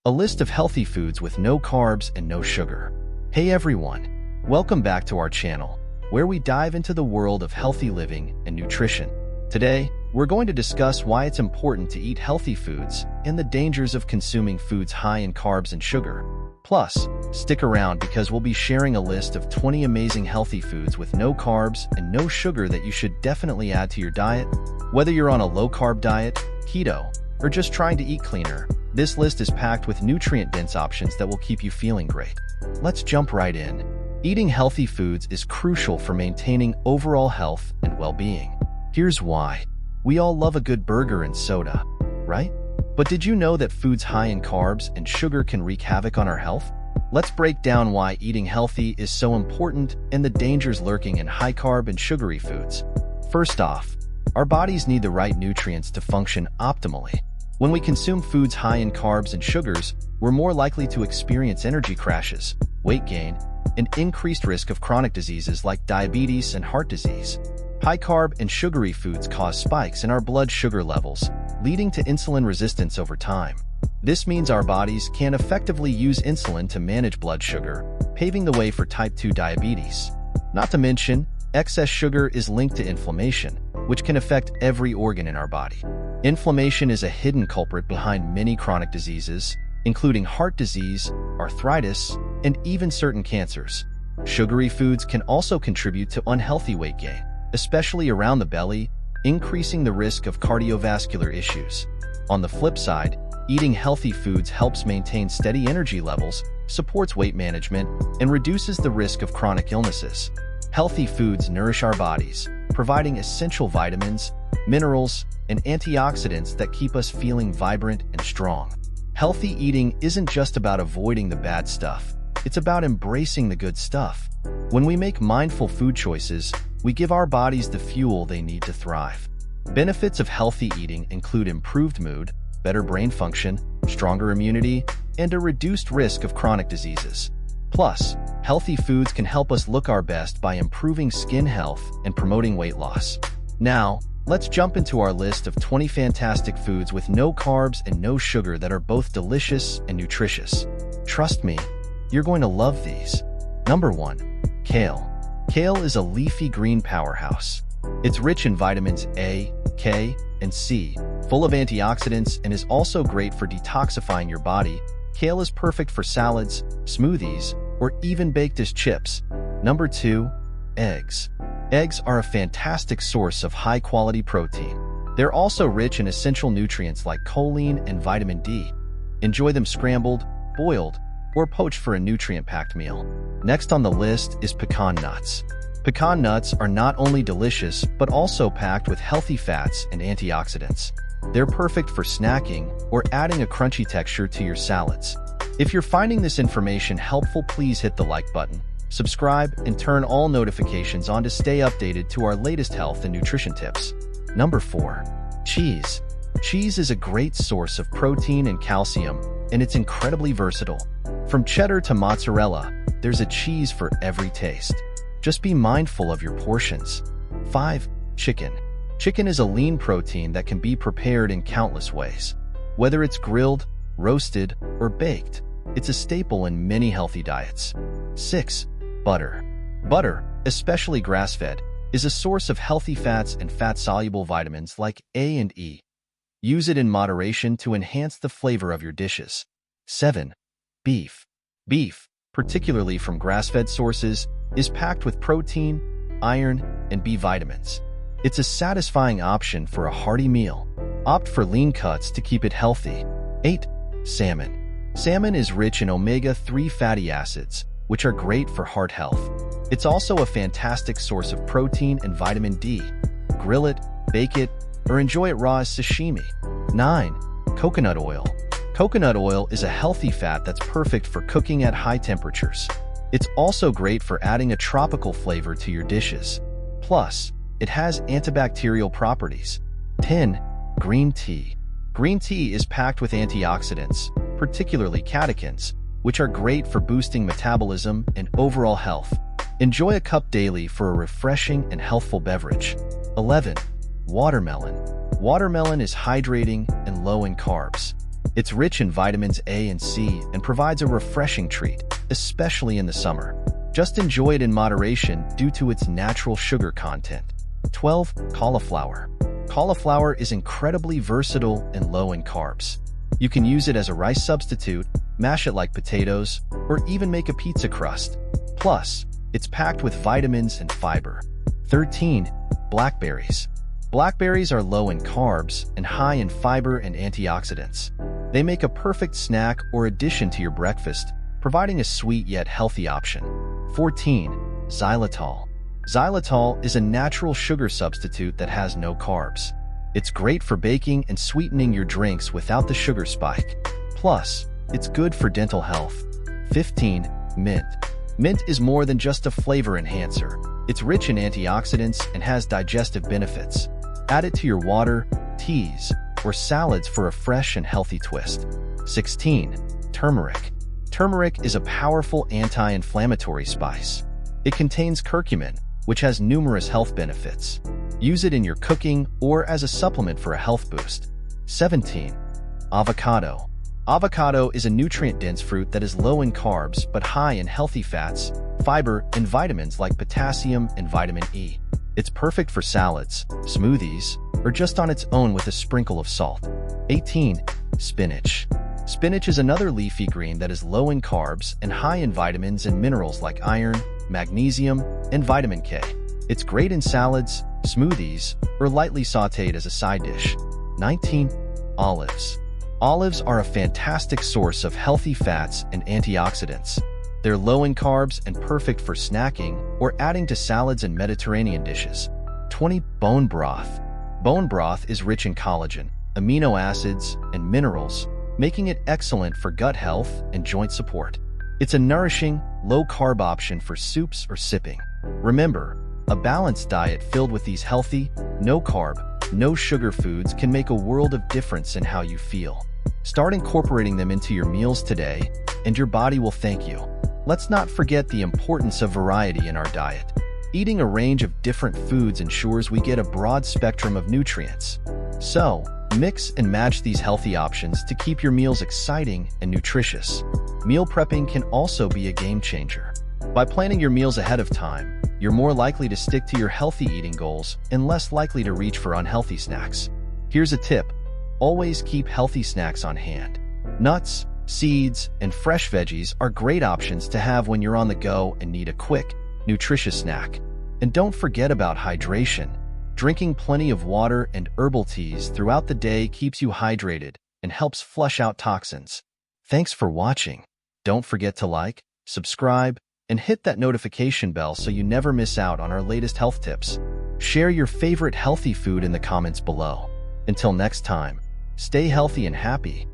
a list of healthy foods with no carbs and no sugar. Hey everyone, welcome back to our channel, where we dive into the world of healthy living and nutrition. Today, we're going to discuss why it's important to eat healthy foods and the dangers of consuming foods high in carbs and sugar. Plus, stick around because we'll be sharing a list of 20 amazing healthy foods with no carbs and no sugar that you should definitely add to your diet. Whether you're on a low-carb diet, keto, or just trying to eat cleaner, this list is packed with nutrient-dense options that will keep you feeling great. Let's jump right in. Eating healthy foods is crucial for maintaining overall health and well-being. Here's why. We all love a good burger and soda, right? But did you know that foods high in carbs and sugar can wreak havoc on our health? Let's break down why eating healthy is so important and the dangers lurking in high-carb and sugary foods. First off, our bodies need the right nutrients to function optimally. When we consume foods high in carbs and sugars, we're more likely to experience energy crashes, weight gain, and increased risk of chronic diseases like diabetes and heart disease. High-carb and sugary foods cause spikes in our blood sugar levels, leading to insulin resistance over time. This means our bodies can't effectively use insulin to manage blood sugar, paving the way for type 2 diabetes. Not to mention, excess sugar is linked to inflammation, which can affect every organ in our body. Inflammation is a hidden culprit behind many chronic diseases, including heart disease, arthritis, and even certain cancers. Sugary foods can also contribute to unhealthy weight gain, especially around the belly, increasing the risk of cardiovascular issues. On the flip side, eating healthy foods helps maintain steady energy levels, supports weight management, and reduces the risk of chronic illnesses. Healthy foods nourish our bodies, providing essential vitamins, minerals, and antioxidants that keep us feeling vibrant and strong. Healthy eating isn't just about avoiding the bad stuff, it's about embracing the good stuff. When we make mindful food choices, we give our bodies the fuel they need to thrive. Benefits of healthy eating include improved mood, better brain function, stronger immunity, and a reduced risk of chronic diseases. Plus, healthy foods can help us look our best by improving skin health and promoting weight loss. Now, let's jump into our list of 20 fantastic foods with no carbs and no sugar that are both delicious and nutritious. Trust me, you're going to love these. Number 1. Kale. Kale is a leafy green powerhouse. It's rich in vitamins A, K, and C, full of antioxidants, and is also great for detoxifying your body. Kale is perfect for salads, smoothies, or even baked as chips. Number 2. Eggs. Eggs are a fantastic source of high-quality protein. They're also rich in essential nutrients like choline and vitamin D. Enjoy them scrambled, boiled, or poached for a nutrient-packed meal. Next on the list is pecan nuts. Pecan nuts are not only delicious, but also packed with healthy fats and antioxidants. They're perfect for snacking or adding a crunchy texture to your salads. If you're finding this information helpful, please hit the like button, subscribe, and turn all notifications on to stay updated to our latest health and nutrition tips. Number 4. Cheese. Cheese is a great source of protein and calcium, and it's incredibly versatile. From cheddar to mozzarella, there's a cheese for every taste. Just be mindful of your portions. 5. Chicken. Chicken is a lean protein that can be prepared in countless ways. Whether it's grilled, roasted, or baked, it's a staple in many healthy diets. 6. Butter. Butter, especially grass-fed, is a source of healthy fats and fat-soluble vitamins like A and E. Use it in moderation to enhance the flavor of your dishes. 7. Beef. Beef, particularly from grass-fed sources, is packed with protein, iron, and B vitamins. It's a satisfying option for a hearty meal. Opt for lean cuts to keep it healthy. 8. Salmon. Salmon is rich in omega-3 fatty acids, which are great for heart health. It's also a fantastic source of protein and vitamin D. Grill it, bake it, or enjoy it raw as sashimi. 9. Coconut oil. Coconut oil is a healthy fat that's perfect for cooking at high temperatures. It's also great for adding a tropical flavor to your dishes. Plus, it has antibacterial properties. 10. Green tea. Green tea is packed with antioxidants, particularly catechins, which are great for boosting metabolism and overall health. Enjoy a cup daily for a refreshing and healthful beverage. 11. Watermelon. Watermelon is hydrating and low in carbs. It's rich in vitamins A and C and provides a refreshing treat, especially in the summer. Just enjoy it in moderation due to its natural sugar content. 12. Cauliflower. Cauliflower is incredibly versatile and low in carbs. You can use it as a rice substitute, mash it like potatoes, or even make a pizza crust. Plus, it's packed with vitamins and fiber. 13. Blackberries. Blackberries are low in carbs and high in fiber and antioxidants. They make a perfect snack or addition to your breakfast, providing a sweet yet healthy option. 14. Xylitol. Xylitol is a natural sugar substitute that has no carbs. It's great for baking and sweetening your drinks without the sugar spike. Plus, it's good for dental health. 15. Mint. Mint is more than just a flavor enhancer. It's rich in antioxidants and has digestive benefits. Add it to your water, teas, or salads for a fresh and healthy twist. 16. Turmeric. Turmeric is a powerful anti-inflammatory spice. It contains curcumin, which has numerous health benefits. Use it in your cooking or as a supplement for a health boost. 17. Avocado. Avocado is a nutrient-dense fruit that is low in carbs but high in healthy fats, fiber, and vitamins like potassium and vitamin E. It's perfect for salads, smoothies, or just on its own with a sprinkle of salt. 18. Spinach. Spinach is another leafy green that is low in carbs and high in vitamins and minerals like iron, magnesium, and vitamin K. It's great in salads, smoothies, or lightly sautéed as a side dish. 19. Olives. Olives are a fantastic source of healthy fats and antioxidants. They're low in carbs and perfect for snacking or adding to salads and Mediterranean dishes. 20. Bone broth. Bone broth is rich in collagen, amino acids, and minerals, making it excellent for gut health and joint support. It's a nourishing, low-carb option for soups or sipping. Remember, a balanced diet filled with these healthy, no-carb, no-sugar foods can make a world of difference in how you feel. Start incorporating them into your meals today, and your body will thank you. Let's not forget the importance of variety in our diet. Eating a range of different foods ensures we get a broad spectrum of nutrients. So, mix and match these healthy options to keep your meals exciting and nutritious. Meal prepping can also be a game changer. By planning your meals ahead of time, you're more likely to stick to your healthy eating goals and less likely to reach for unhealthy snacks. Here's a tip. Always keep healthy snacks on hand. Nuts, seeds, and fresh veggies are great options to have when you're on the go and need a quick, nutritious snack. And don't forget about hydration. Drinking plenty of water and herbal teas throughout the day keeps you hydrated and helps flush out toxins. Thanks for watching. Don't forget to like, subscribe, and hit that notification bell so you never miss out on our latest health tips. Share your favorite healthy food in the comments below. Until next time, stay healthy and happy.